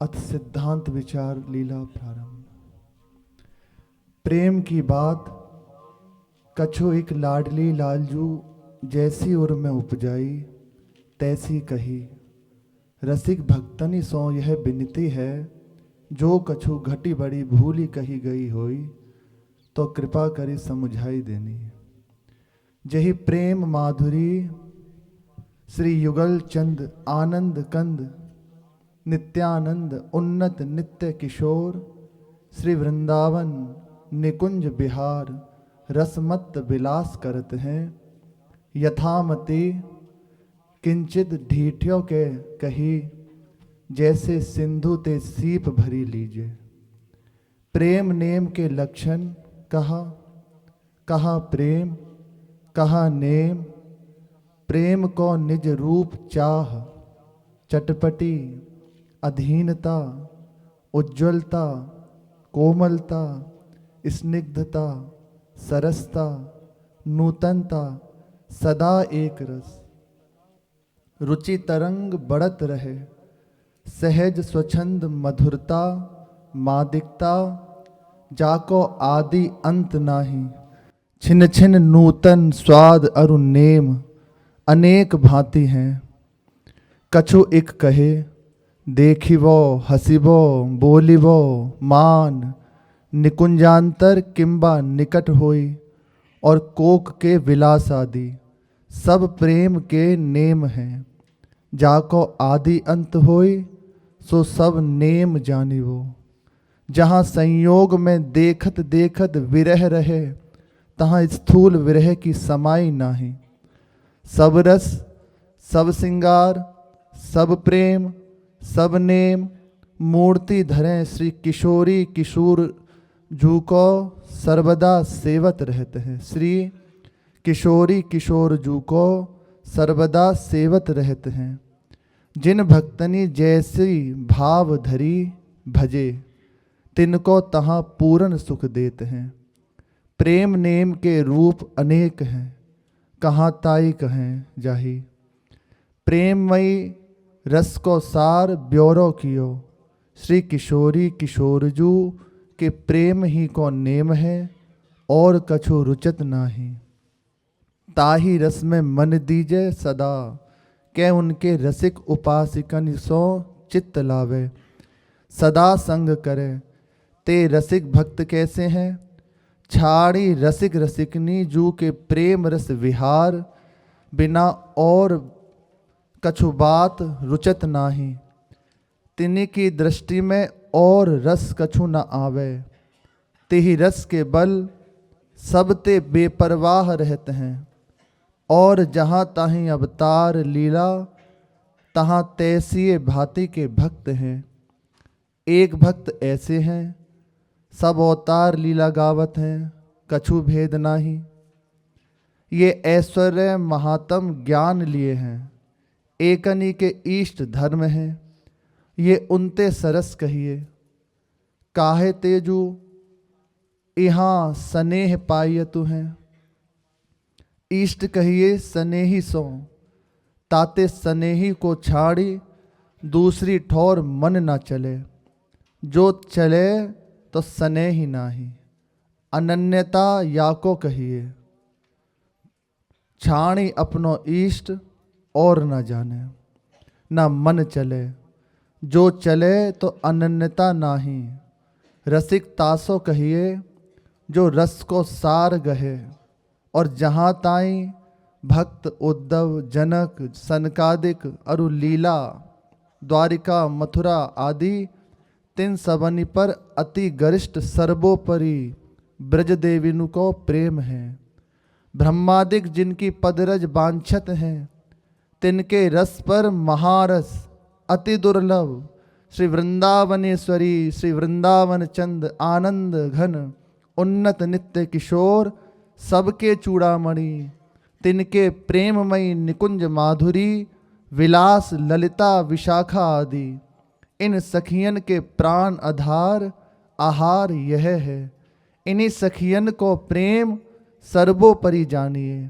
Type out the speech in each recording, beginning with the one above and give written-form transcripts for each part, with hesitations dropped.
अथ सिद्धांत विचार लीला प्रारंभ। प्रेम की बात कछु एक लाडली लालजू जैसी उर में उपजाई तैसी कही। रसिक भक्तनि सो यह विनती है, जो कछु घटी बड़ी भूली कही गई होई तो कृपा करी समुझाई देनी। जही प्रेम माधुरी श्री युगल चंद आनंद कंद नित्यानंद उन्नत नित्य किशोर श्री वृंदावन निकुंज बिहार रसमत विलास करत हैं। यथामति किंचित ढीठ्यों के कही, जैसे सिंधु ते सीप भरी लीजे। प्रेम नेम के लक्षण कहा प्रेम कहा नेम। प्रेम को निज रूप चाह, चटपटी अधीनता उज्ज्वलता कोमलता स्निग्धता सरसता नूतनता सदा एक रस। रुचि तरंग बढ़त रहे, सहज स्वच्छंद मधुरता मादिकता जाको आदि अंत नाही। छिन छिन नूतन स्वाद अरु नेम अनेक भांति हैं। कछु एक कहे, देखिबो हसिबो बोलिबो मान निकुंजांतर किंबा निकट होई। और कोक के विलास आदि सब प्रेम के नेम हैं। जाको आदि अंत होई सो सब नेम जानिबो। जहाँ संयोग में देखत देखत विरह रहे, तहाँ स्थूल विरह की समाई नाही। सब रस सब सिंगार सब प्रेम सब नेम मूर्ति धरें श्री किशोरी किशोर जू को सर्वदा सेवत रहते हैं। श्री किशोरी किशोर जू को सर्वदा सेवत रहते हैं। जिन भक्तनी जैसी भाव धरी भजे, तिनको तहाँ पूर्ण सुख देते हैं। प्रेम नेम के रूप अनेक हैं, कहाँ ताई कहें जाही। प्रेममयी रस को सार ब्योरो कियो, श्री किशोरी किशोरजू के प्रेम ही को नेम है और कछु रुचत नाही। ताही रस में मन दीजे सदा, कै उनके रसिक उपासिकन सो चित्त लावे। सदा संग करे ते रसिक भक्त कैसे हैं, छाड़ी रसिक रसिकनी जू के प्रेम रस विहार। बिना और कछु बात रुचत नाही, तिन्हीं की दृष्टि में और रस कछु न आवे। तिहि रस के बल सब ते बेपरवाह रहते हैं। और जहाँ ताहीं अवतार लीला, तहाँ तैसी भांति के भक्त हैं। एक भक्त ऐसे हैं, सब अवतार लीला गावत हैं, कछु भेद नाही। ये ऐश्वर्य महात्म ज्ञान लिए हैं, एकनी के इष्ट धर्म हैं। ये उनते सरस कहिए, काहे तेजू यहाँ स्नेह पायतु हैं। इष्ट कहिए स्नेही सो, ताते स्नेही को छाड़ी दूसरी ठोर मन ना चले। जो चले तो स्नेही नाही, अनन्यता याको कहिए। छाणी अपनो इष्ट और न जाने, न मन चले। जो चले तो अनन्यता नाही। रसिक तासो कहिए, जो रस को सार गहे। और जहाँ ताई भक्त उद्धव जनक सनकादिक अरु लीला द्वारिका मथुरा आदि तिन सबनी पर अति गरिष्ठ सर्वोपरि ब्रज देविनु को प्रेम है। ब्रह्मादिक जिनकी पदरज वांछत हैं, तिनके रस पर महारस अति दुर्लभ। श्री वृंदावनेश्वरी श्री वृंदावन चंद आनंद घन उन्नत नित्य किशोर सबके चूड़ामणि। तिनके प्रेममयी निकुंज माधुरी विलास ललिता विशाखा आदि। इन सखियन के प्राण आधार आहार यह है। इन्हीं सखियन को प्रेम सर्वोपरि जानिए।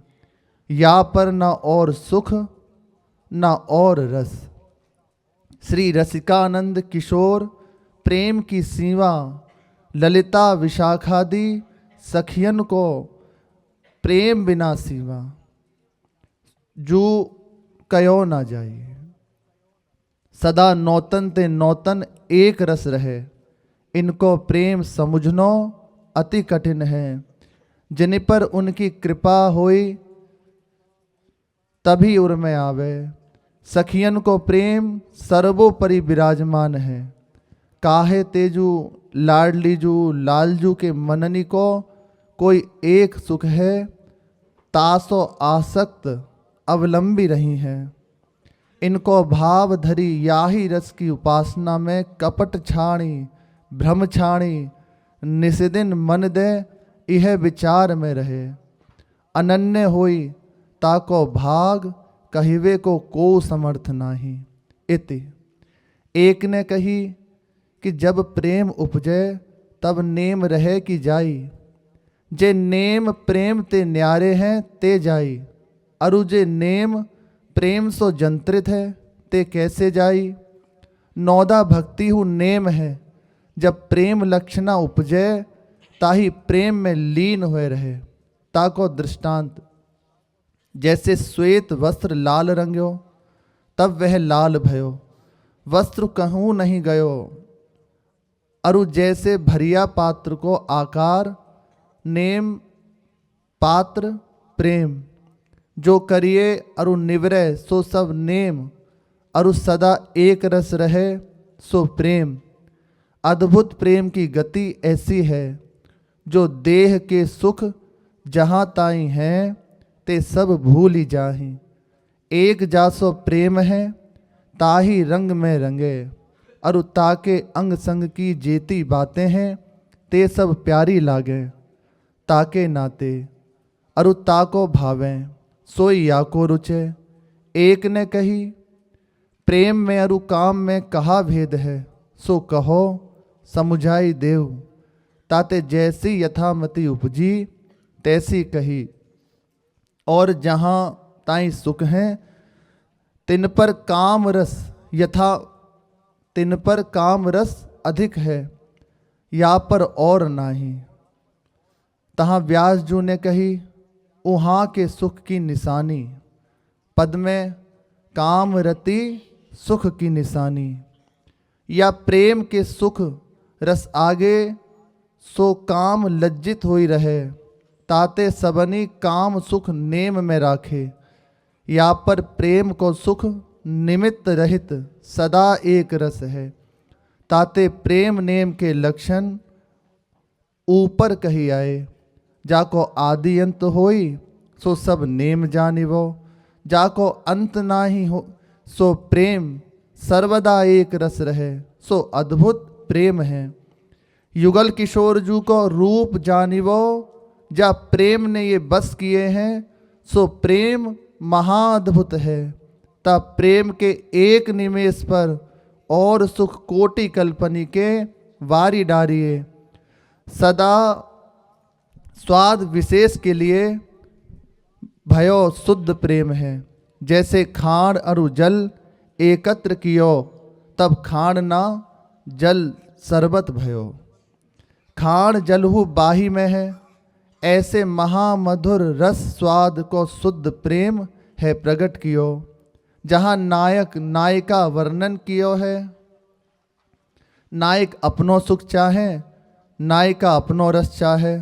या पर न और सुख न और रस, श्री रसिकानंद किशोर प्रेम की सीमा, ललिता विशाखादि सखियन को प्रेम बिना सीमा, जू कयो ना जाइए। सदा नौतन ते नौतन एक रस रहे, इनको प्रेम समुझनो अति कठिन है। जिन पर उनकी कृपा होई तभी उर में आवे, सखियन को प्रेम सर्वोपरि विराजमान है। काहे तेजू लाडलीजू लालजू के मननी को कोई एक सुख है, तासो आसक्त अवलंबी रही हैं। इनको भाव धरी याही रस की उपासना में कपट छाणी भ्रम छाणी, निसिदिन मन दे यह विचार में रहे। अनन्य होई ताको भाग, कहिवे को समर्थ नाही। इति एक ने कही कि जब प्रेम उपजे तब नेम रहे कि जाई। जे नेम प्रेम ते न्यारे हैं ते जाई, अरु जे नेम प्रेम सो जंत्रित है ते कैसे जाई। नौदा भक्ति हु नेम है, जब प्रेम लक्षणा उपजे ताही प्रेम में लीन हुए रहे। ताको दृष्टांत, जैसे श्वेत वस्त्र लाल रंग्यो तब वह लाल भयो, वस्त्र कहूँ नहीं गयो। अरु जैसे भरिया पात्र को आकार, नेम पात्र प्रेम। जो करिए अरु निवरे सो सब नेम, अरु सदा एक रस रहे सो प्रेम। अद्भुत प्रेम की गति ऐसी है, जो देह के सुख जहाँ ताई हैं ते सब भूल ही जाही। एक जासो प्रेम है ताही रंग में रंगे, अरु ताके अंग संग की जेती बातें हैं ते सब प्यारी लागे। ताके नाते अरु ताको भावें, सोई याको रुचे। एक ने कही प्रेम में अरु काम में कहा भेद है, सो कहो समुझाई देव। ताते जैसी यथामति उपजी तैसी कही, और जहाँ ताई सुख हैं तिन पर काम रस यथा, तिन पर काम रस अधिक है, या पर और नाही। तहाँ व्यास जू ने कही उहाँ के सुख की निशानी, पद में काम रति सुख की निशानी। या प्रेम के सुख रस आगे सो काम लज्जित होई रहे, ताते सबनी काम सुख नेम में राखे। या पर प्रेम को सुख निमित्त रहित सदा एक रस है, ताते प्रेम नेम के लक्षण ऊपर कही आए। जाको आदि अंत होई सो सब नेम जानिवो, जाको अंत नाही हो सो प्रेम सर्वदा एक रस रहे, सो अद्भुत प्रेम है। युगल किशोर जू को रूप जानिवो, जा प्रेम ने ये बस किए हैं सो प्रेम महाअद्भुत है। तब प्रेम के एक निमेष पर और सुख कोटि कल्पनी के वारी डारिए। सदा स्वाद विशेष के लिए भयो शुद्ध प्रेम है। जैसे खाण अरु जल एकत्र कियो, तब खाण ना जल शरबत भयो। खाण जलहु बाही में है, ऐसे महामधुर रस स्वाद को शुद्ध प्रेम है प्रकट कियो। जहाँ नायक नायिका वर्णन कियो है, नायक अपनो सुख चाहे नायिका अपनो रस चाहे,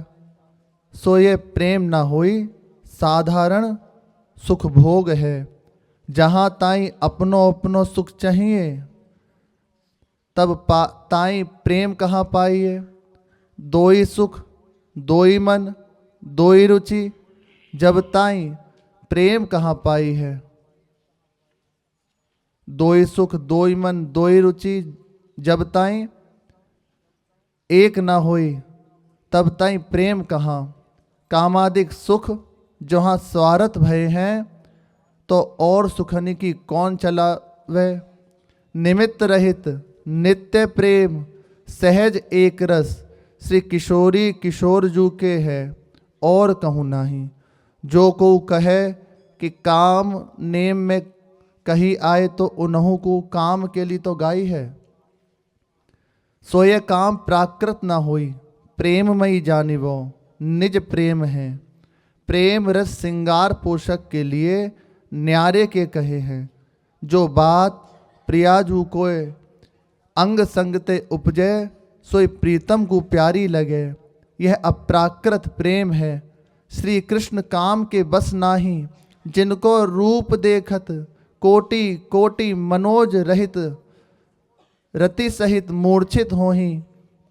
सो ये प्रेम ना होई साधारण सुख भोग है। जहाँ ताई अपनो अपनो सुख चाहिए, तब ताई प्रेम कहाँ पाइए। दोई सुख दोई मन दोई रुचि, जब ताई प्रेम कहाँ पाई है। दोई सुख दोई मन दोई रुचि, जब ताई एक ना होई तब ताई प्रेम कहाँ। कामादिक सुख जहाँ स्वार्थ भय हैं, तो और सुखनी की कौन चलावे। निमित्त रहित नित्य प्रेम सहज एक रस, श्री किशोरी किशोर जू के है और कहूँ नाही। जो को कहे कि काम नेम में कही आए तो उन्हों को काम के लिए तो गाई है। सोये काम प्राकृत ना होई, प्रेममयी जानिवो निज प्रेम है। प्रेम रस सिंगार पोषक के लिए न्यारे के कहे हैं। जो बात प्रियाजू कोय अंग संगते उपजे, सोई प्रीतम को प्यारी लगे। यह अप्राकृत प्रेम है। श्री कृष्ण काम के बस नाही, जिनको रूप देखत कोटि कोटि मनोज रहित रति सहित मूर्छित होही।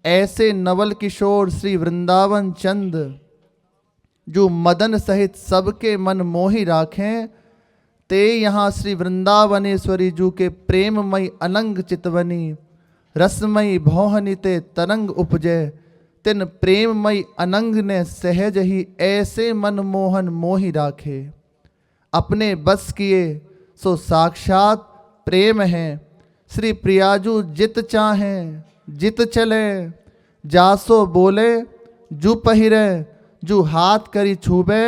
ऐसे नवल किशोर श्री वृंदावन चंद, जो मदन सहित सबके मन मोहि राखें। ते यहाँ श्री वृंदावनेश्वरी जू के प्रेममयी अनंग चितवनी, रसमयी भौहनी ते तरंग उपजे। तिन प्रेममयी अनंग ने सहज ही ऐसे मन मोहन मोहि राखे। अपने बस किए सो साक्षात प्रेम है। श्री प्रियाजू जित चाहें जित चले, जासो बोले जू पहिरे, जू हाथ करी छूबे।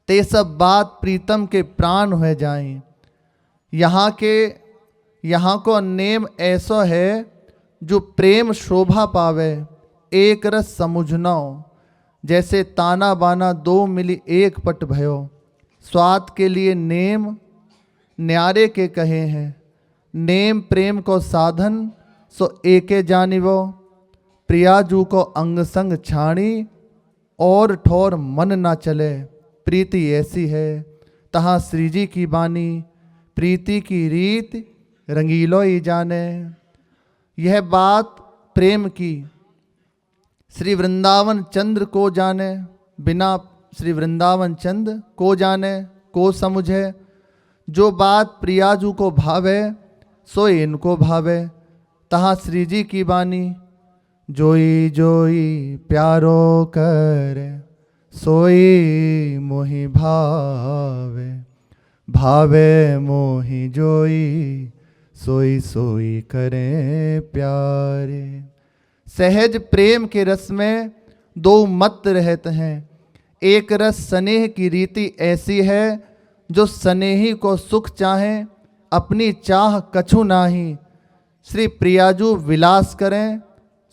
ते सब बात प्रीतम के प्राण हो जाएं। यहाँ को नेम ऐसो है, जो प्रेम शोभा पावे एक रस समुझनो। जैसे ताना बाना दो मिली एक पट भयो। स्वाद के लिए नेम न्यारे के कहे हैं। नेम प्रेम को साधन सो एके जानिवो। प्रियाजू को अंग संग छाणी, और ठोर मन ना चले। प्रीति ऐसी है तहाँ श्री जी की बानी, प्रीति की रीत रंगीलो ही जाने। यह बात प्रेम की श्री वृंदावन चंद्र को जाने, बिना श्री वृंदावन चंद को जाने को समझे। जो बात प्रियाजू को भावे, सो इनको भावे। तहाँ श्री जी की बानी, जोई जोई प्यारो करे, सोई मोहि भावे। भावे मोहि जोई, सोई सोई करे प्यारे। सहज प्रेम के रस में दो मत रहते हैं। एक रस स्नेह की रीति ऐसी है, जो स्नेही को सुख चाहे, अपनी चाह कछु नाही। श्री प्रियाजू विलास करें,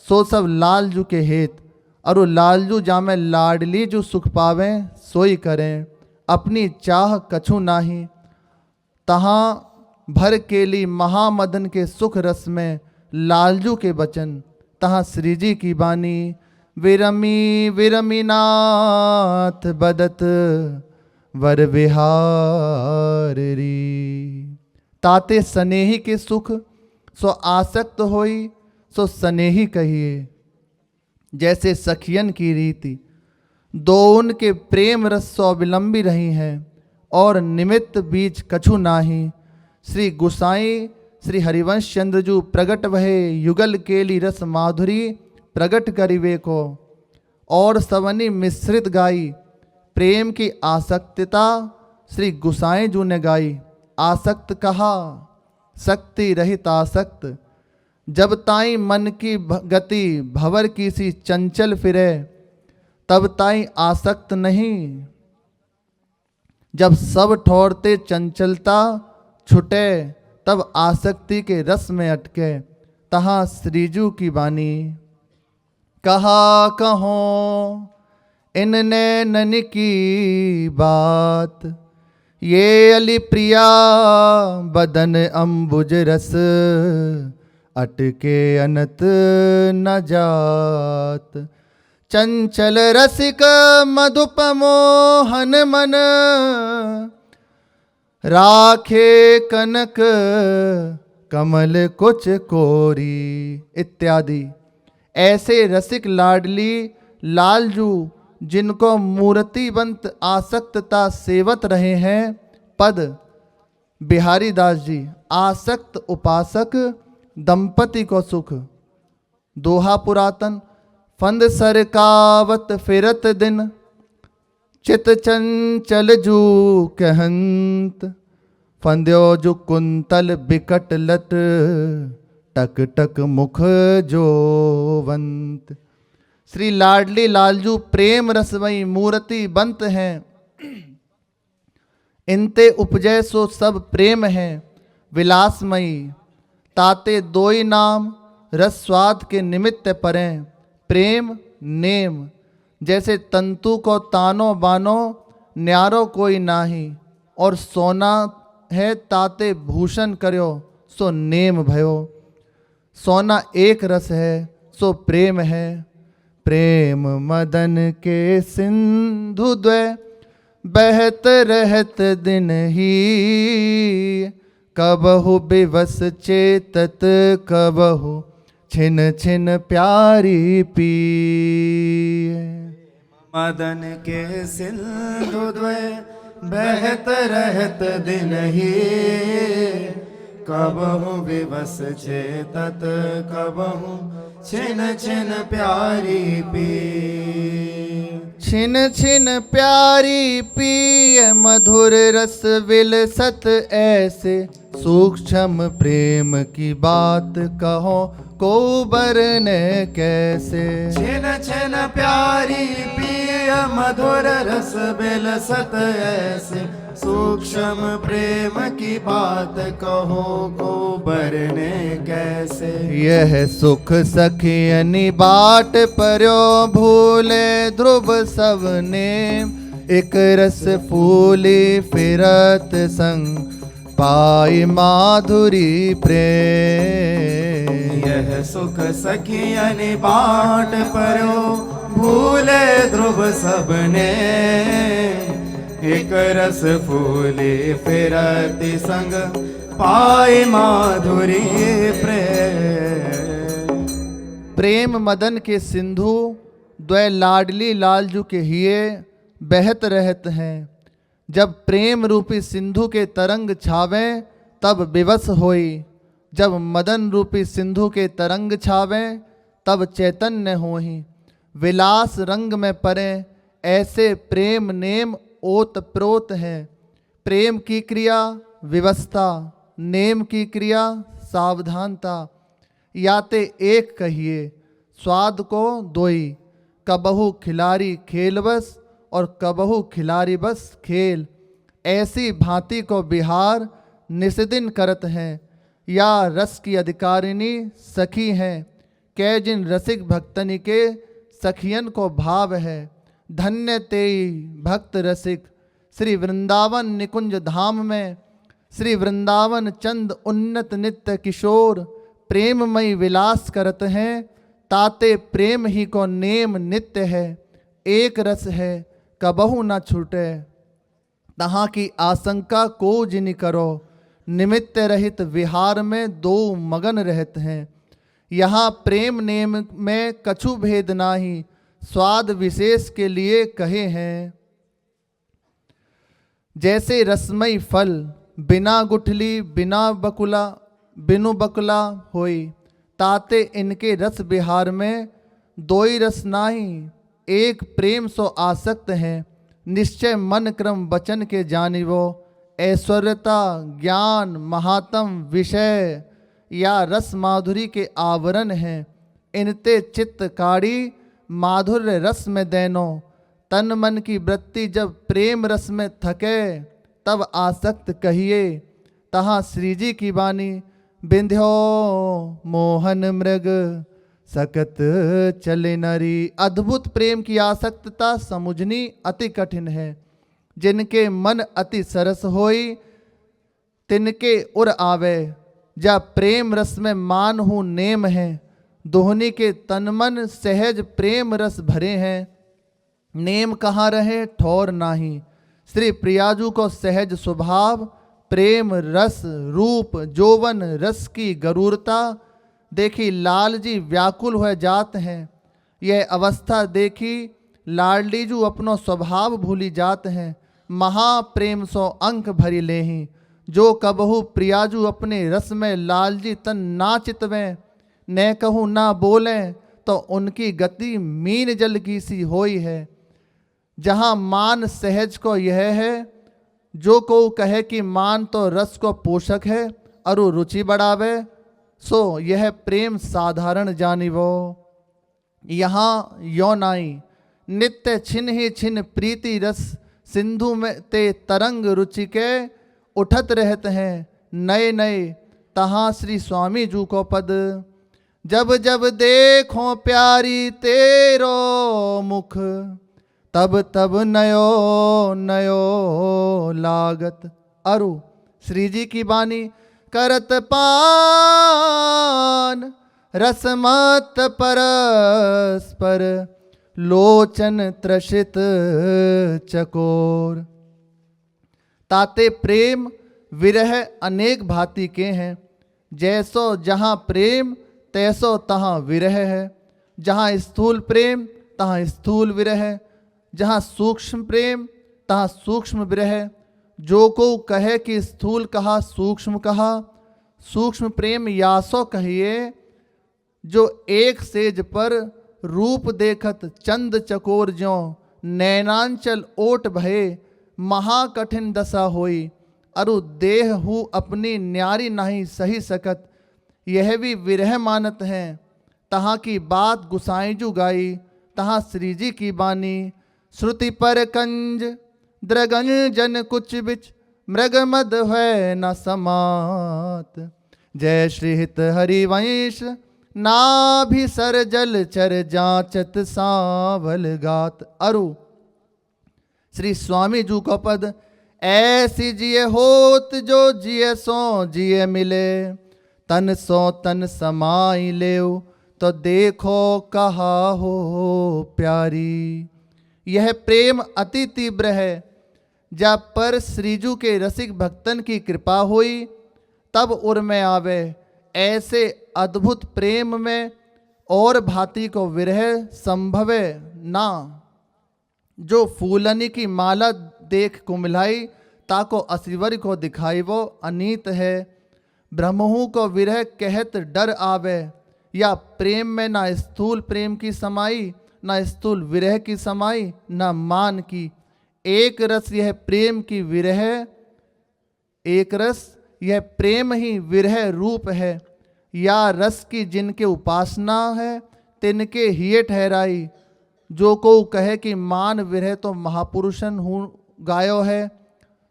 सो सब लालजू के हेत। और वो लालजू जामे लाडली जो सुख पावें, सोई करें, अपनी चाह कछु नाही। तहाँ भर केली महामदन के सुख रस में लालजू के बचन। तहाँ श्री जी की बानी, विरमी विरमी नाथ बदत वर विहारी। ताते स्नेही के सुख सो आसक्त होई, सो स्नेही कहिए। जैसे सखियन की रीति, दो उनके प्रेम रस स्वावलंबी रही हैं, और निमित्त बीच कछु नाही। श्री गुसाई श्री हरिवंश चंद्रजू प्रगट वहे युगल केली रस माधुरी प्रगट करिवे को। और सवनी मिश्रित गाई, प्रेम की आसक्तिता श्री गुसाई जू ने गाई। आसक्त कहा, शक्ति रहित आसक्त। जब ताई मन की गति भंवर की सी चंचल फिरे, तब ताई आसक्त नहीं। जब सब ठोरते चंचलता छुटे, तब आसक्ति के रस में अटके। तहाँ श्रीजू की बानी, कहा कहो इन नैनन की बात। ये अली प्रिया बदन अम्बुज रस, अटके अनत न जात। चंचल रसिक मधुप मोहन मन, राखे कनक कमल कुछ कोरी। इत्यादि ऐसे रसिक लाडली लालजू, जिनको मूर्तिवंत आसक्तता सेवत रहे हैं। पद बिहारी दास जी, आसक्त उपासक दंपति को सुख। दोहा पुरातन, फंद सरकावत फिरत दिन, चित चंचल जू कहंत। फंद्यो जु कुंतल बिकट लट, टक टक मुख जोवंत। श्री लाडली लालजू प्रेम रसमयी मूर्ति बंत हैं। इनते उपजय सो सब प्रेम है विलासमयी। ताते दोई नाम रस स्वाद के निमित्त परें, प्रेम नेम। जैसे तंतु को तानो बानो न्यारो कोई नाही, और सोना है ताते भूषण कर्यो सो नेम भयो। सोना एक रस है सो प्रेम है। प्रेम मदन के सिंधु द्वय बहत रहत दिन ही। कबहु विवश चेतत कबहु छिन छिन प्यारी पी। मदन के सिंधु द्वय बहत रहत दिन ही। कबहु विवश चेतत कबहु छिन छिन प्यारी पी। छिन छिन प्यारी पिय मधुर रस विलसत ऐसे। सूक्ष्म प्रेम की बात कहो को बरन कैसे। छिन छिन प्यारी पिय मधुर रस बिलसत ऐसे। सूक्ष्म प्रेम की बात कहो को बरने कैसे। यह सुख सखियनी बाट पर्यो भूले ध्रुव सबने। एक रस फूली फिरत संग पाई माधुरी प्रेम। यह सुख सखियनि बाट पर्यो भूले ध्रुव सबने। एक रस फूले फिरति संग पाई माधुरी प्रेम। प्रेम मदन के सिंधु द्वय लाडली लालजू के हिये बहत रहत हैं। जब प्रेम रूपी सिंधु के तरंग छावें तब विवश होई। जब मदन रूपी सिंधु के तरंग छावें तब चैतन्य होही। विलास रंग में परे ऐसे प्रेम नेम ओत प्रोत है। प्रेम की क्रिया विवस्था, नेम की क्रिया सावधानता। याते एक कहिए स्वाद को दोई। कबहु खिलारी खेल बस और कबहु खिलारी बस खेल। ऐसी भांति को बिहार निस्दिन करत हैं। या रस की अधिकारिणी सखी हैं। कै जिन रसिक भक्तनि के सखियन को भाव है। धन्य तेई भक्त रसिक श्री वृंदावन निकुंज धाम में। श्री वृंदावन चंद उन्नत नित्य किशोर प्रेममयी विलास करत हैं। ताते प्रेम ही को नेम नित्य है। एक रस है कबहु न छूटे। तहाँ की आशंका को जिनि करो। निमित्त रहित विहार में दो मगन रहते हैं। यहाँ प्रेम नेम में कछु भेद नाही। स्वाद विशेष के लिए कहे हैं। जैसे रसमयी फल बिना गुठली बिना बकुला बिनु बकुला होई। ताते इनके रस विहार में दोई रस नाही। एक प्रेम सो आसक्त हैं। निश्चय मन क्रम वचन के जानिवो। ऐश्वर्यता ज्ञान महात्म विषय या रस माधुरी के आवरण हैं। इनते चित्त काड़ी माधुर्य रस में देनो। तन मन की वृत्ति जब प्रेम रस में थके तब आसक्त कहिए। तहाँ श्री जी की वाणी बिंध्यो मोहन मृग सकत चले नरी। अद्भुत प्रेम की आसक्तता समझनी अति कठिन है। जिनके मन अति सरस होई तिनके उर आवे। जब प्रेम रस में मान हूँ नेम है। दोहनी के तन मन सहज प्रेम रस भरे हैं। नेम कहाँ रहे ठौर नाही। श्री प्रियाजू को सहज स्वभाव प्रेम रस रूप जोवन रस की गरूरता देखी लाल जी व्याकुल हुए जात हैं। यह अवस्था देखी लाडली जू अपनो स्वभाव भूली जात हैं। महाप्रेम सो अंक भरी लेही। जो कबहु प्रियाजू अपने रस में लालजी तन ना चितवें न कहूँ ना बोलें तो उनकी गति मीन जल की सी होई है। जहाँ मान सहज को यह है। जो को कहे कि मान तो रस को पोषक है अरु रुचि बढ़ावे सो यह प्रेम साधारण जानिवो। यहाँ यो नाई नित्य छिन ही छिन प्रीति रस सिंधु में ते तरंग रुचि के उठत रहते हैं नए नए तहाँ श्री स्वामी जू को पद। जब जब देखो प्यारी तेरो मुख तब तब नयो नयो लागत। अरु श्री जी की बानी करत पान रसमत परस्पर लोचन त्रषित चकोर। ताते प्रेम विरह अनेक भांति के हैं, जैसो जहाँ प्रेम तैसो तहाँ विरह है। जहाँ स्थूल प्रेम तहाँ स्थूल विरह, जहाँ सूक्ष्म प्रेम तहाँ सूक्ष्म विरह। जो को कहे कि स्थूल कहा सूक्ष्म कहा, सूक्ष्म प्रेम यासो कहिए। जो एक सेज पर रूप देखत चंद चकोर ज्यों, नैनांचल ओट भये महाकठिन दशा होई। अरु देह हूँ अपनी न्यारी नहीं सही सकत, यह भी विरह मानत हैं। तहाँ की बात गुसाई जू गाई, तहाँ श्री जी की बानी। श्रुति पर कंज द्रगन जन कुछ बिच, मृग मद है न समात। जय श्री हित हरिवंश नाभि सर जल चर जाचत सांवल गात। अरु श्री स्वामी जू को पद ऐसी जिये होत जो जिये सो जिये मिले, तन सो तन समाई लेव तो देखो कहा हो प्यारी। यह प्रेम अति तीव्र है, जब पर श्रीजू के रसिक भक्तन की कृपा हुई तब उर में आवे। ऐसे अद्भुत प्रेम में और भांति को विरह संभवे ना। जो फूलनी की माला देख कुमिलाई, ताको असिवर को दिखाई वो अनीत है। ब्रह्महु को विरह कहत डर आवे, या प्रेम में ना स्थूल प्रेम की समाई ना स्थूल विरह की समाई ना मान की। एक रस यह प्रेम की विरह, एक रस यह प्रेम ही विरह रूप है। या रस की जिनके उपासना है तिनके हिये ठहराई। जो को कहे कि मान विरह तो महापुरुषन हूँ गायो है,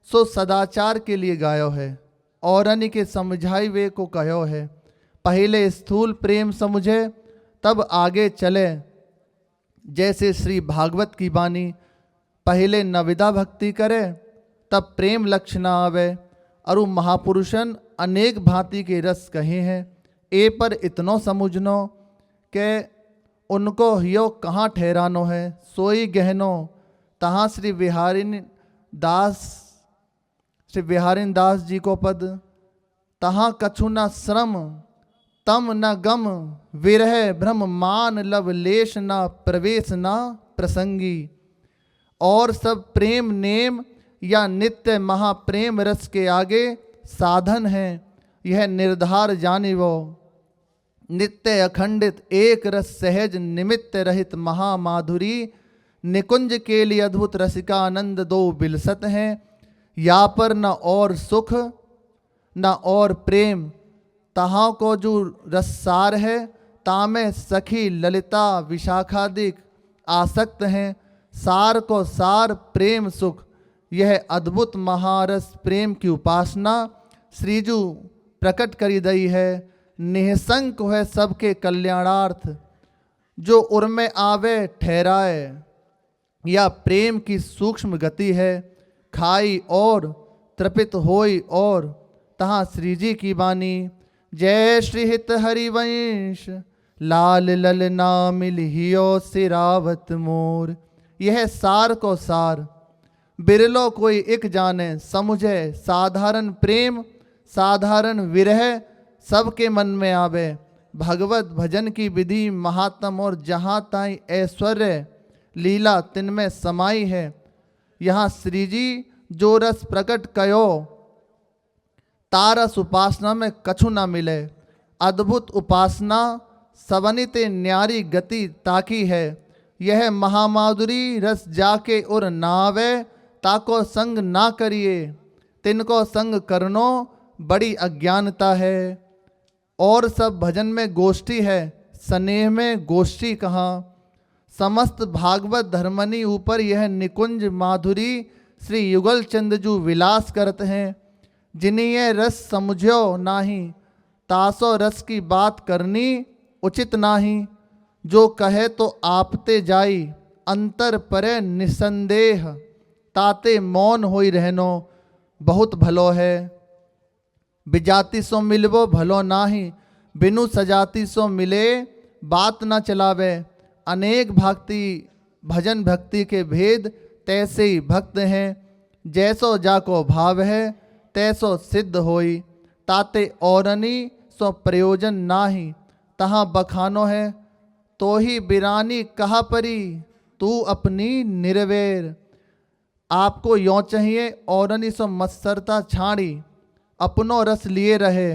सो सदाचार के लिए गायो है। और अन्य के समझाई वे को कहो है। पहले स्थूल प्रेम समझे तब आगे चले। जैसे श्री भागवत की बानी, पहले नविदा भक्ति करे तब प्रेम लक्षण आवे। अरु महापुरुषन अनेक भांति के रस कहे हैं। ए पर इतनो समझनो के उनको हियो कहाँ ठहरानो है, सोई गहनो तहाँ श्री बिहारिन दास जी को पद। तहाँ कछु न श्रम तम न गम, विरह भ्रम मान लव लेश न प्रवेश न प्रसंगी। और सब प्रेम नेम या नित्य महाप्रेम रस के आगे साधन है। यह निर्धार जानी वो नित्य अखंडित एक रस सहज निमित्त रहित महामाधुरी। निकुंज के लिए अद्भुत रसिका आनंद दो बिलसत हैं। या पर न और सुख न और प्रेम, तहाँ को जो रससार है तामे सखी ललिता विशाखादिक आसक्त हैं। सार को सार प्रेम सुख, यह अद्भुत महारस प्रेम की उपासना श्रीजू प्रकट करी दई है। निःशंक है सबके कल्याणार्थ, जो उर्मे आवे ठहराए। या प्रेम की सूक्ष्म गति है, खाई और तृपित होई और तहाँ श्रीजी की बानी। जय श्री हित हरिवंश लाल लल नाम लिहियो सिरावत मोर। यह सार को सार बिरलो कोई एक जाने, समझे साधारण प्रेम साधारण विरह सबके मन में आवे। भगवत भजन की विधि महात्म और जहाँ ताई ऐश्वर्य लीला तिनमें समाई है। यहाँ श्रीजी जो रस प्रकट कयो तारस उपासना में कछु न मिले। अद्भुत उपासना सवनित न्यारी गति ताकी है। यह महामाधुरी रस जाके और नावे, ताको संग ना करिए तिनको संग करनो बड़ी अज्ञानता है। और सब भजन में गोष्ठी है, स्नेह में गोष्ठी कहाँ। समस्त भागवत धर्मनी ऊपर यह निकुंज माधुरी श्री युगल चंद जू विलास करत हैं। जिन्हीं ये रस समझो नाही, तासो रस की बात करनी उचित नाही। जो कहे तो आपते जाई, अंतर परे निसंदेह। ताते मौन होई रहनो, बहुत भलो है। बिजाति सो मिलबो भलो नाही, बिनु सजाति सो मिले बात न चलावे। अनेक भक्ति भजन भक्ति के भेद तैसे ही भक्त हैं। जैसो जाको भाव है तैसो सिद्ध होई। ताते औरनी सो प्रयोजन नाही, तहाँ बखानो है तो ही बिरानी कहा परी। तू अपनी निर्वेर। आपको यों चाहिए औरनी सो मत्सरता छाड़ी, अपनो रस लिए रहे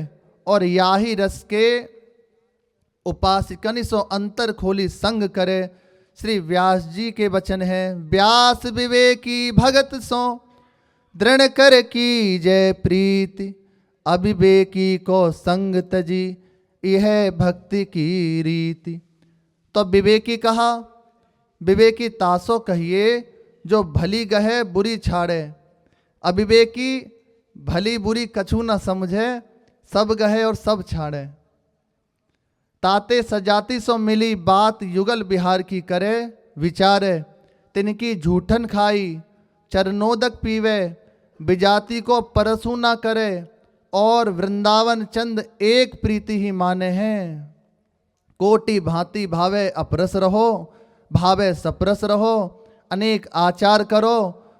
और याही रस के उपासिकनि सो अंतर खोली संग करे। श्री व्यास जी के वचन हैं। व्यास विवेकी भगत सो दृढ़ कर की जय प्रीति। अविवेकी को संग तजी, यह भक्ति की रीति। तो विवेकी कहा, विवेकी तासो कहिए जो भली गहे बुरी छाड़े। अविवेकी भली बुरी कछु न समझे, सब गहे और सब छाड़े। ताते सजाति सो मिली बात युगल बिहार की करे। विचारे तिनकी झूठन खाई, चरणोदक पीवे। बिजाति को परसू ना करे, और वृंदावन चंद एक प्रीति ही माने हैं। कोटि भांति भावे अपरस रहो, भावे सपरस रहो। अनेक आचार करो,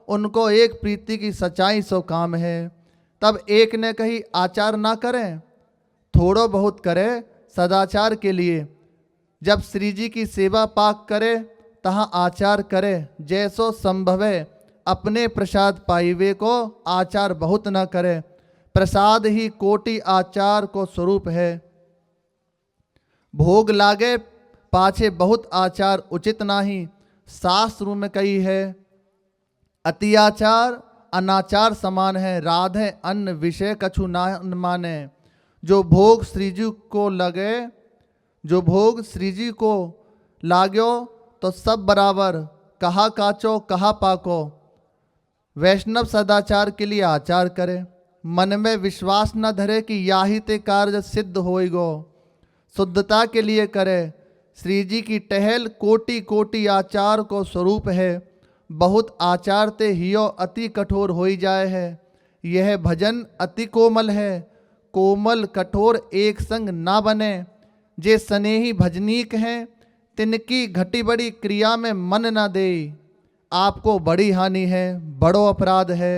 उनको एक प्रीति की सच्चाई सो काम है। तब एक ने कही आचार ना करें, थोड़ो बहुत करे सदाचार के लिए। जब श्री जी की सेवा पाक करे, तहाँ आचार करे। जैसो संभवे अपने प्रसाद पाइवे को, आचार बहुत न करे। प्रसाद ही कोटि आचार को स्वरूप है। भोग लागे पाछे बहुत आचार उचित नाही। शास्त्र में कही है, अति आचार अनाचार समान है। राधे अन्न विषय कछु ना माने। जो भोग श्री जी को लगे, जो भोग श्री जी को लाग्यो, तो सब बराबर। कहा काचो कहा पाको। वैष्णव सदाचार के लिए आचार करे। मन में विश्वास न धरे कि याही ते कार्य सिद्ध होएगो। शुद्धता के लिए करे। श्री जी की टहल कोटि कोटि आचार को स्वरूप है। बहुत आचार ते हियो अति कठोर होई जाए है। यह भजन अति कोमल है। कोमल कठोर एक संग ना बने। जे स्नेही भजनीक हैं, तिनकी घटी बड़ी क्रिया में मन न दे। आपको बड़ी हानि है, बड़ो अपराध है।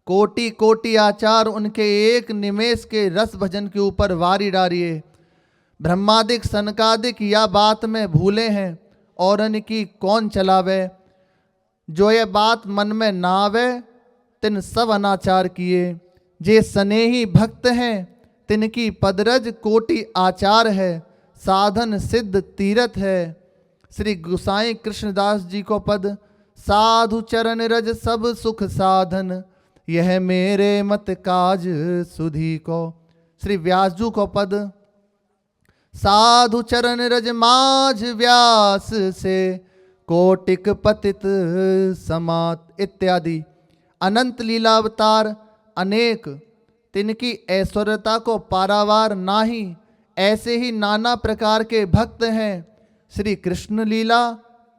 कोटि कोटि आचार उनके एक निमेष के रस भजन के ऊपर वारी डारिए। ब्रह्मादिक सनकादिक या बात में भूले हैं, और इनकी कौन चलावे। जो ये बात मन में ना आवे, तिन सब अनाचार किए। जे स्नेही भक्त हैं, तिनकी पदरज कोटि आचार है। साधन सिद्ध तीरथ है। श्री गोसाई कृष्णदास जी को पद, साधु चरण रज सब सुख साधन, यह मेरे मत काज सुधी को। श्री व्यासजू को पद, साधु चरण रज माझ व्यास से, कोटिक पतित समात इत्यादि। अनंत लीलावतार अनेक, तिनकी ऐश्वर्यता को पारावार नाही। ऐसे ही नाना प्रकार के भक्त हैं। श्री कृष्ण लीला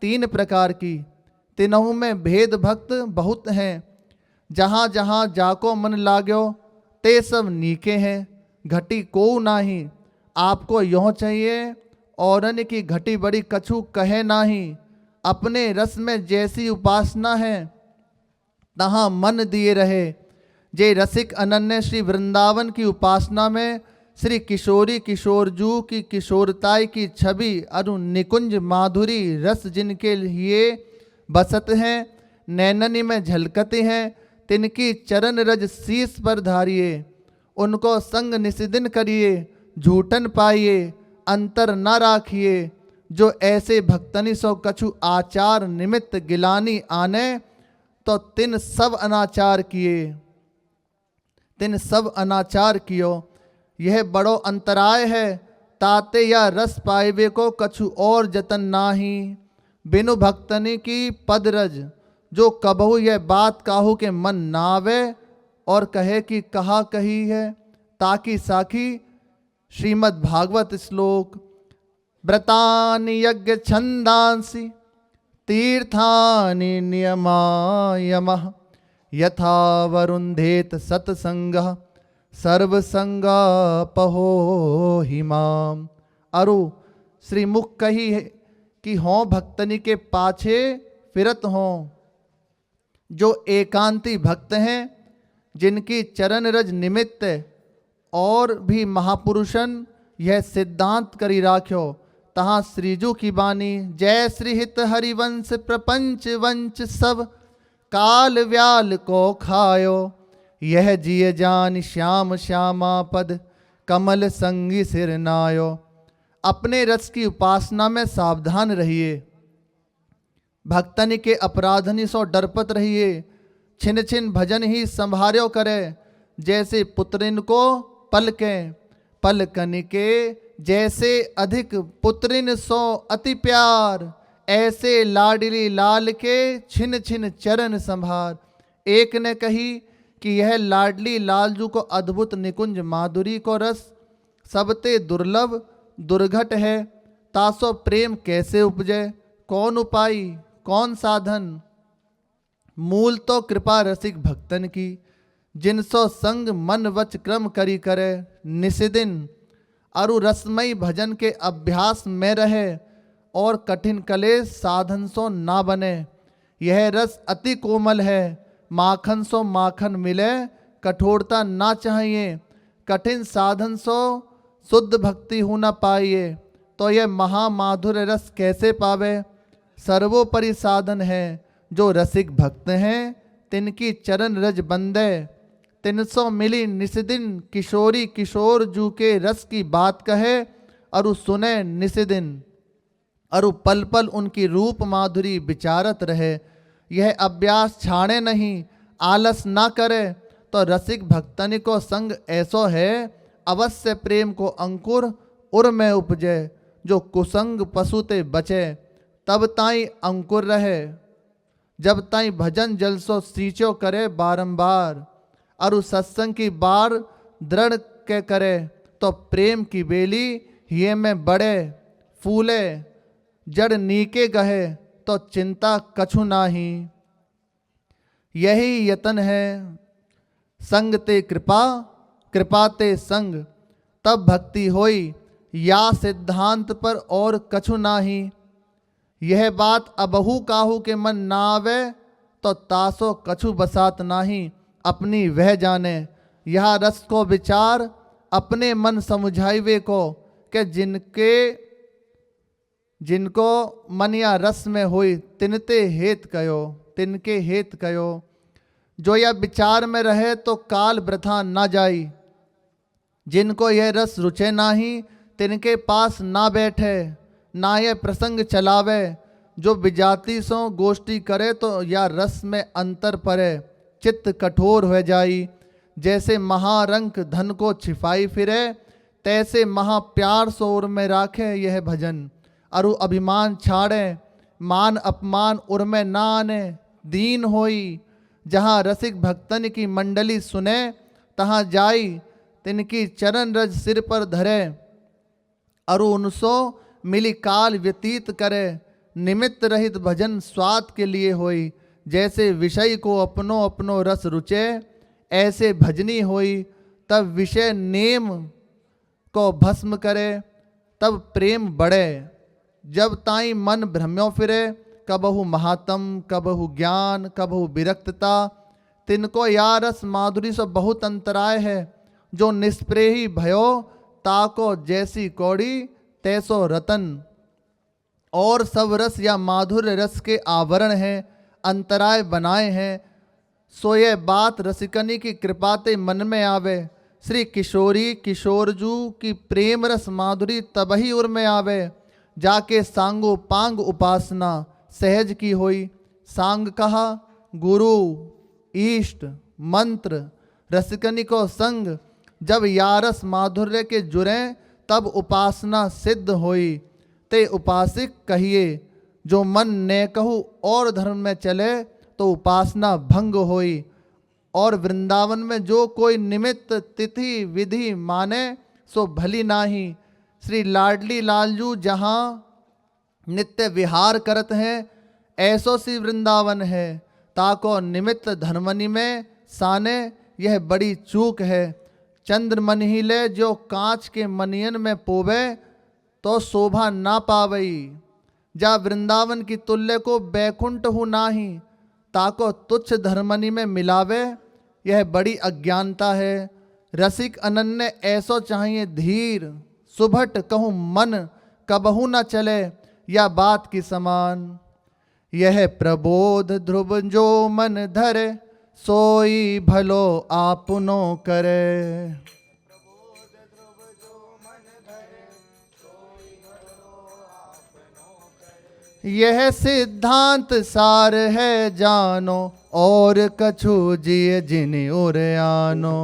3 प्रकार की, तीनों में भेद भक्त बहुत हैं। जहाँ जहाँ जाको मन लाग्यो, ते सब नीके हैं। घटी को नाही। आपको यों चाहिए, औरन की घटी बड़ी कछु कहे नाही। अपने रस में जैसी उपासना है, तहाँ मन दिए रहे। जे रसिक अनन्य श्री वृंदावन की उपासना में श्री किशोरी किशोरजू की किशोरताई की छवि अरु निकुंज माधुरी रस जिनके लिए बसत हैं, नैननी में झलकते हैं, तिनकी चरण रज शीस पर धारिए। उनको संग निषिदिन करिए, झूठन पाइए, अंतर न राखिए। जो ऐसे भक्तनि सो कछु आचार निमित्त गिलानी आने, तो तिन सब अनाचार किए, तिन सब अनाचार कियो। यह बड़ो अंतराय है। ताते या रस पाइबे को कछु और जतन नाही। बिनु भक्तनि की पदरज जो कबहु यह बात काहू के मन नावे और कहे कि कहा कही है। ताकि साखी श्रीमद् भागवत श्लोक व्रतानि यज्ञ छंदांसि तीर्थानि नियमायमः यथा वरुन्धेत सत्संगः सर्वसंगापहो हिमाम। अरु श्री मुख कही है कि हों भक्तनि के पाछे फिरत हों। जो एकांती भक्त हैं जिनकी चरण रज निमित्त और भी महापुरुषन यह सिद्धांत करी राख्यो। तहाँ श्रीजू की बानी जय श्री हित हरिवंश प्रपंच वंच सब काल व्याल को खायो। यह जिय जान श्याम श्यामा पद कमल संगी सिर नायो। अपने रस की उपासना में सावधान रहिए, भक्तनि के अपराधनि सो डरपत रहिए। छिन छिन भजन ही संभार्यो करे, जैसे पुत्रिन को पलकें पलकन के जैसे अधिक पुत्रिन सो अति प्यार। ऐसे लाडली लाल के छिन छिन चरण संभार। एक ने कही कि यह लाडली लालजू को अद्भुत निकुंज माधुरी को रस सबते दुर्लभ दुर्घट है। तासो प्रेम कैसे उपजे, कौन उपाय कौन साधन। मूल तो कृपा रसिक भक्तन की, जिनसो संग मन वच क्रम करी करे निसिदिन। अरु रसमयी भजन के अभ्यास में रहे और कठिन कलेश साधन सो ना बने। यह रस अति कोमल है, माखन सो माखन मिले कठोरता ना चाहिए। कठिन साधन सो शुद्ध भक्ति हो न पाइए, तो यह महामाधुर्य रस कैसे पावे। सर्वोपरि साधन है जो रसिक भक्त हैं तिनकी चरण रज बंदे। तिनसो मिली निसिदिन किशोरी किशोर जू के रस की बात कहे अरु सुने निसिदिन। अरु पल पल उनकी रूप माधुरी विचारत रहे। यह अभ्यास छाड़े नहीं, आलस ना करे, तो रसिक भक्तनि को संग ऐसो है अवश्य प्रेम को अंकुर उर में उपजे। जो कुसंग पशुते बचे तब ताई अंकुर रहे, जब ताई भजन जलसो सींचो करे बारंबार। अरु सत्संग की बार दृढ़ के करे, तो प्रेम की बेली ये में बड़े फूले। जड़ नीके गहे तो चिंता कछु नाही। यही यतन है संग ते कृपा कृपा ते संग, तब भक्ति होई या सिद्धांत पर और कछु नाही। यह बात अबहु काहू के मन ना आवे, तो तासो कछु बसात नाही अपनी वह जाने। यह रस को विचार अपने मन समुझाइवे को, के जिनको मन या रस में होई तिनते हेत कयो तिनके हेत कयो। जो यह विचार में रहे तो काल वृथा ना जाई। जिनको यह रस रुचे नाही तिनके पास ना बैठे, ना यह प्रसंग चलावे। जो विजाति सो गोष्ठी करे तो या रस में अंतर परे, चित्त कठोर हो जाई। जैसे महारंक धन को छिपाई फिरे, तैसे महाप्यार सोर में राखे यह भजन। अरु अभिमान छाड़े, मान अपमान उर में ना आने दीन होई। जहाँ रसिक भक्तन की मंडली सुने तहाँ जाई, तिनकी चरण रज सिर पर धरे। अरु उनसो मिली काल व्यतीत करे, निमित्त रहित भजन स्वाद के लिए होई। जैसे विषय को अपनो अपनो रस रुचे, ऐसे भजनी होई। तब विषय नेम को भस्म करे, तब प्रेम बढ़े। जब ताई मन भ्रम्यो फिरे, कबहु महात्म कबहु ज्ञान कबहु विरक्तता। तिनको या रस माधुरी से बहुत अंतराय है। जो निष्प्रेही भयो, ताको जैसी कौड़ी तैसो रतन। और सब रस या माधुर्य रस के आवरण हैं, अंतराय बनाए हैं। सो ये बात रसिकनी की कृपाते मन में आवे। श्री किशोरी किशोरजू की प्रेम रस माधुरी तबही उर में आवे, जाके सांगो पांग उपासना सहज की होई। सांग कहा गुरु इष्ट मंत्र रसिकनी को संग। जब यारस माधुर्य के जुरे तब उपासना सिद्ध होई। ते उपासिक कहिए जो मन ने कहू और धर्म में चले, तो उपासना भंग होई। और वृंदावन में जो कोई निमित्त तिथि विधि माने सो भली नाही। श्री लाडली लालजू जहाँ नित्य विहार करत हैं, ऐसो सी वृंदावन है। ताको निमित्त धर्मनि में साने, यह बड़ी चूक है। चंद्रमन ही ले जो कांच के मनियन में पोवे, तो शोभा ना पावई। जा वृंदावन की तुल्य को बैकुंठ हूँ नाही। ताको तुच्छ धर्मनि में मिलावे, यह बड़ी अज्ञानता है। रसिक अनन्य ऐसो चाहिए धीर, सुभट कहूँ मन कबहू न चले, या बात की समान। यह प्रबोध ध्रुव जो मन धरे, सोई भलो आपनो करे। यह सिद्धांत सार है जानो, और कछु जिय जिन उर आनो।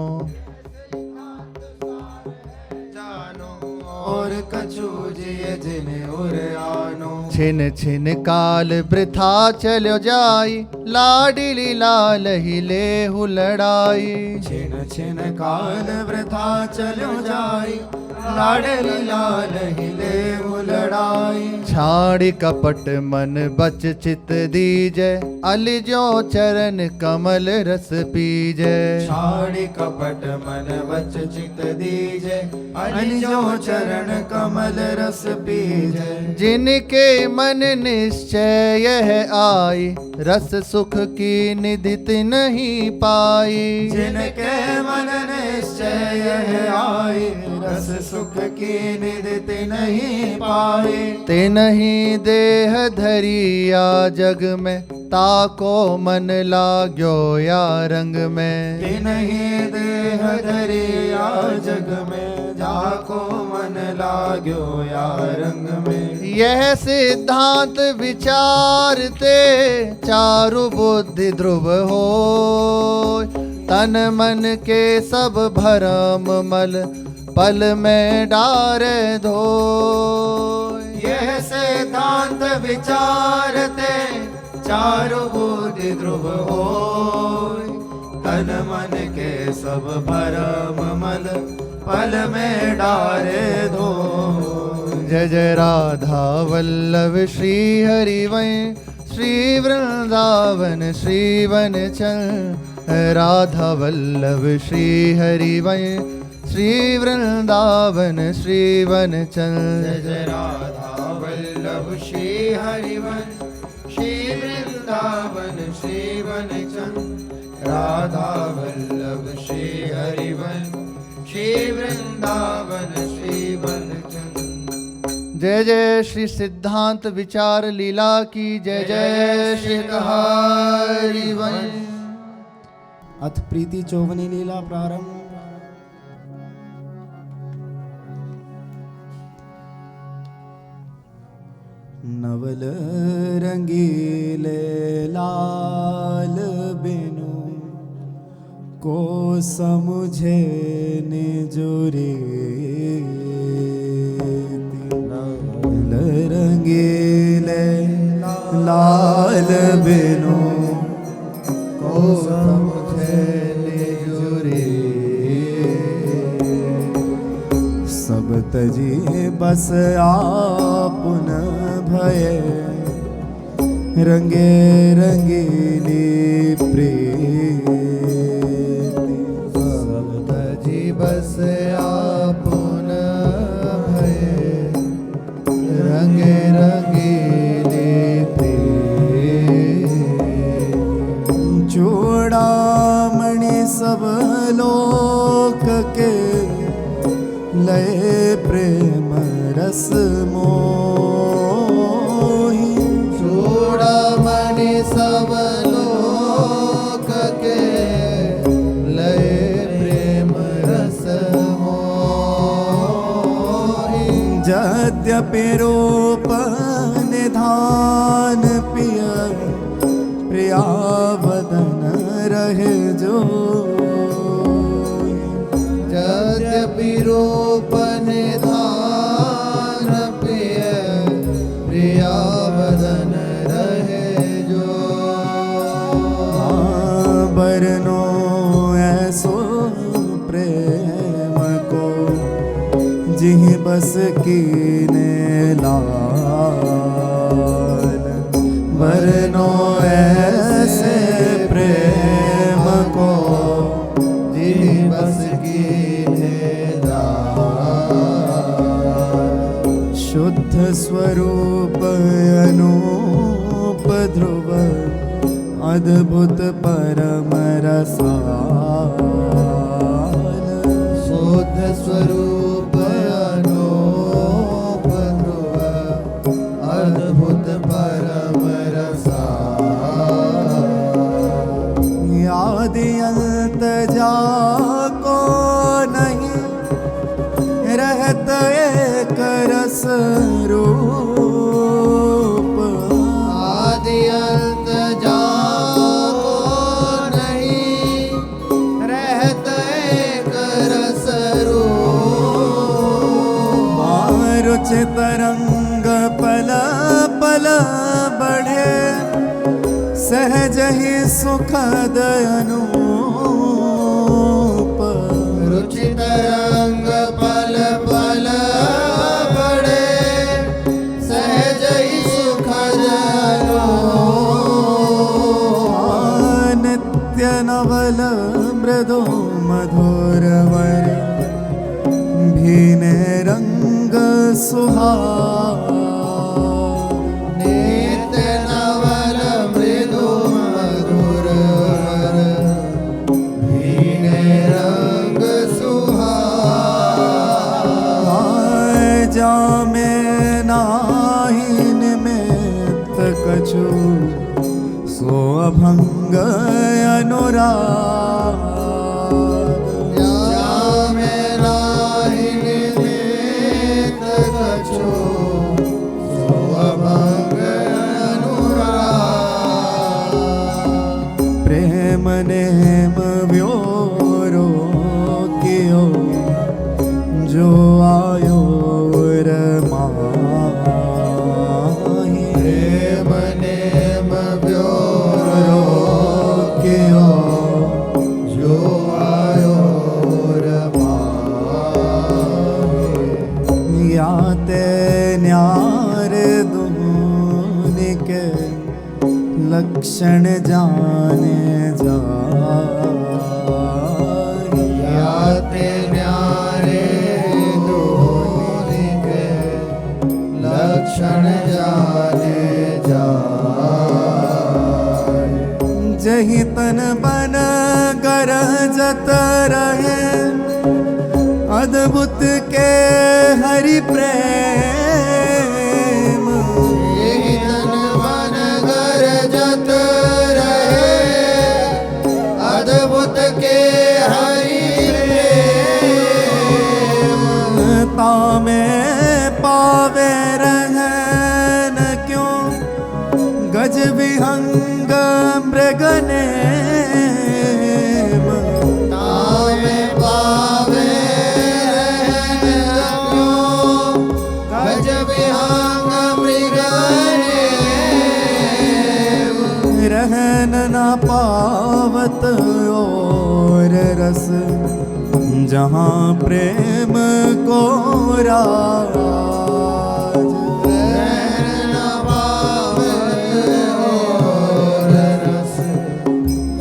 और कछु जिय जिन उर आनो। छिन छिन काल वृथा चलो जाई, लाडली लाल ही लेहु लड़ाई। छिन छिन काल वृथा चलो जाई, लाडली लाल ही लेहु लड़ाई। छाड़ी कपट मन बच चित दीजे, अलिजो चरण कमल रस पीजे। छाड़ी कपट मन बच चित दीजे, अलिजो चरण कमल रस पीजे। जिनके मन निश्चय यह आई, रस सुख की निधि नहीं पाई। जिनके मन निश्चय यह आई, रस सुख की निधि नहीं पाई। ते नहीं देह धरिया जग में, ताको मन लाग्यो या रंग में। ते नहीं देह धरिया जग में, जाको मन लाग्यो या रंग में। यह सिद्धांत विचारते, चारु बुद्धि ध्रुव हो। तन मन के सब भरम मल, पल में डारे धो। यह सिद्धांत विचारते, चारु बुद्धि ध्रुव होय। तन मन के सब भरम मल, पल में डारे धो। जय जय राधा वल्लभ श्री हरिवं, श्री वृंदावन श्री वन चल। राधा वल्लभ श्री हरिवं, श्री वृंदावन श्री वन चल। जय जय राधा वल्लभ श्री हरिवन, श्री वृंदावन श्री वन चल। राधा वल्लभ श्री हरिवन, श्री वृंदावन श्री वन चल। जय जय श्री सिद्धांत विचार लीला की जय। जय श्री हरिवंश। अथ प्रीति चौवनी लीला प्रारंभ। नवल रंगीले लाल बिनु, को समुझे निजुरी। नवल रंगीले लाल बिनु, को समुझे निजुरी। सब तजी बस आपुन भये, रंगे रंगीली प्रीति। सब तजी बस आपुन भये, रंगे रंगीली प्रीति। चूड़ामणि सब लोक के, लय प्रेम रस मोही। चूड़ामणि सब लोक के, लय प्रेम रस मोही। यद्यपि रूप निधान पिय, प्रियावदन रहे जो। यद्यपि रूप निधान प्रिय, प्रिया वदन रहे जो। बस कीने लाल, वरनो ऐसे प्रेम को जी बस कीने लाल। शुद्ध स्वरूप अनूप ध्रुव, अद्भुत परम रसाल। शुद्ध स्वरूप अनूप ध्रुव, अद्भुत परम रसाल। आदि अंत जाको नहीं, रहत एक रस रूप। आदि अंत जाको नहीं, रहत एक रस रूप। रुचि तरंग पल पल बढ़े, सहज ही सुखद अनूप। रुचि तरंग पल पल बढ़े, सहज ही सुखद अनूप। नित्य नवल मृदु मधुर वर, भीने रंग सुहाव। नित्य नवल मृदु मधुर वर, भीने रंग सुहाव। जामे नाहि निमित्त कछु, सो अभंग अनुराग। जामे नाहि निमित्त कछु, सो अभंग अनुराग। प्रेम नेम व्योरो कियो, जो आयो रमाहि। प्रेम नेम ब्योरो कियो, जो आयो रमाहि। याते न्यार दुनिके, लक्षण जाने जाहि। याते न्यारे दोनिके, लक्षण जाने जाय। जहि तन बन गरजत रहे, अद्भुत के हरि प्रेम। यही तन मन गरजत रहे, अद्भुत के हरि प्रेम। तामे पावे रहन क्यों, गज विहंग मृगनेम। तामे पावे रहन क्यों, गज विहंग मृगनेम। रहन न पावत और रस, जहाँ प्रेम को राज। रहन न पावत और रस,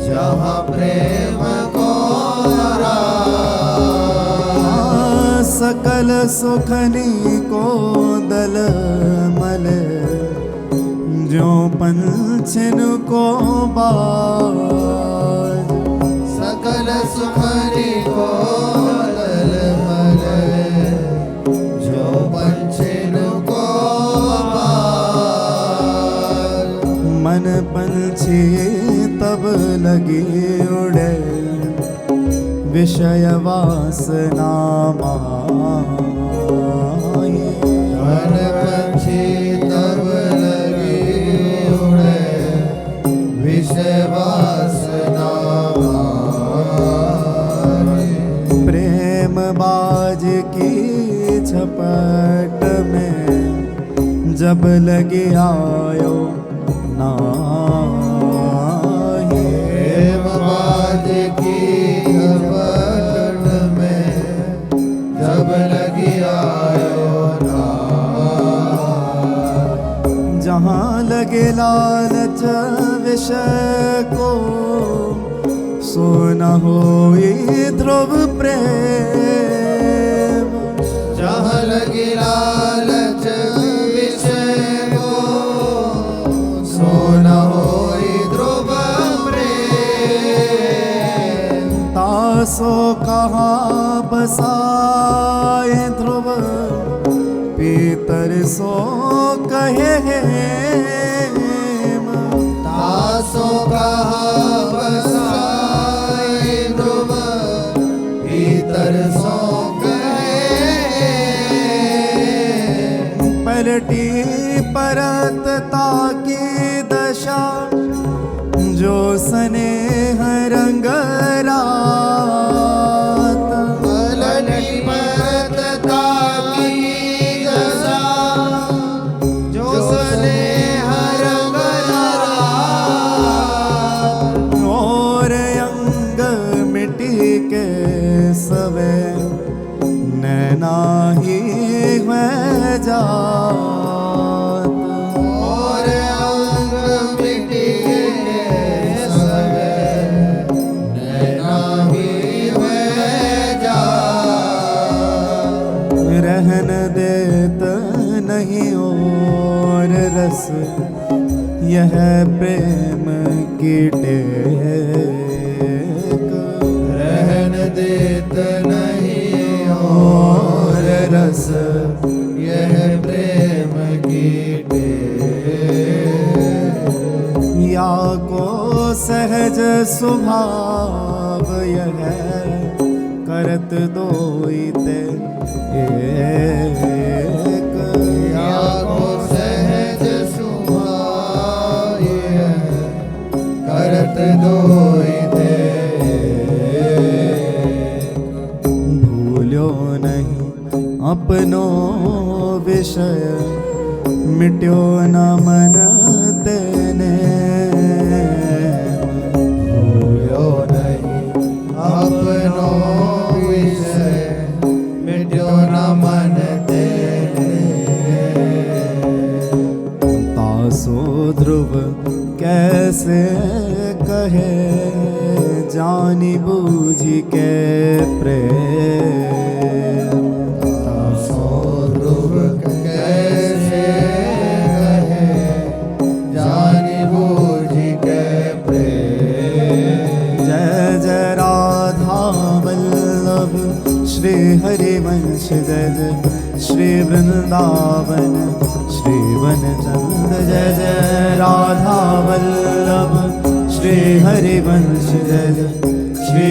जहाँ प्रेम को राज। सकल सुखनी को दल मल, जो पंछिन को बाज। सकल सुखनी को दल मल, जो पंछिन को बाज। मन पंछी तब लगी उड़े, विषय वासना माही। मन पंछी तब लगी उड़े, विषय वासना माही। प्रेम बाज की झपट में, जब लगी आयो नाही। प्रेम बाज की झपट में, जब लगी आयो जहाँ लगे लालच विषय को, सो न होई ध्रुव प्रेम। जहाँ लगी लालच विषय को, सो न होई ध्रुव प्रेम। तासो कहाँ बसाए ध्रुव, पीतर सो कहे हेम। तासो कहाँ बसाए ध्रुव, भीतर सो कहे। पलटी परत ताकी दशा, जो स्नेह रंग रात। पलटी परत ताकी दशा, जो स्नेह रंग रात। और अंग मिट्टी के सवे, नैना ही है जात। और अंग मिट्टी के सवे, नैना भी है जात। रहन देत नहीं और रस, यह प्रेम की टेक। रहन देत नहीं और रस, यह प्रेम की टेक। या को सहज स्वभाव यह, करत दोइते एक। या को सहज स्वभाव यह, करत दोइते एक। भूल्यो नहीं अपनो विषय, मिट्यो न मन तेने। भूल्यो नहीं अपनो विषय, मिट्यो न मन तेने। तासो ध्रुव कैसे कहे, जानी बूझी के प्रेम। तासो ध्रुव कैसे कहे, जानी बूझी के प्रेम। जय जय राधा वल्लभ श्री हरिवंश, जय जय श्री वृंदावन श्री वनचंद। जय जय राधा वल्लभ श्री हरिवंश, जय जय श्री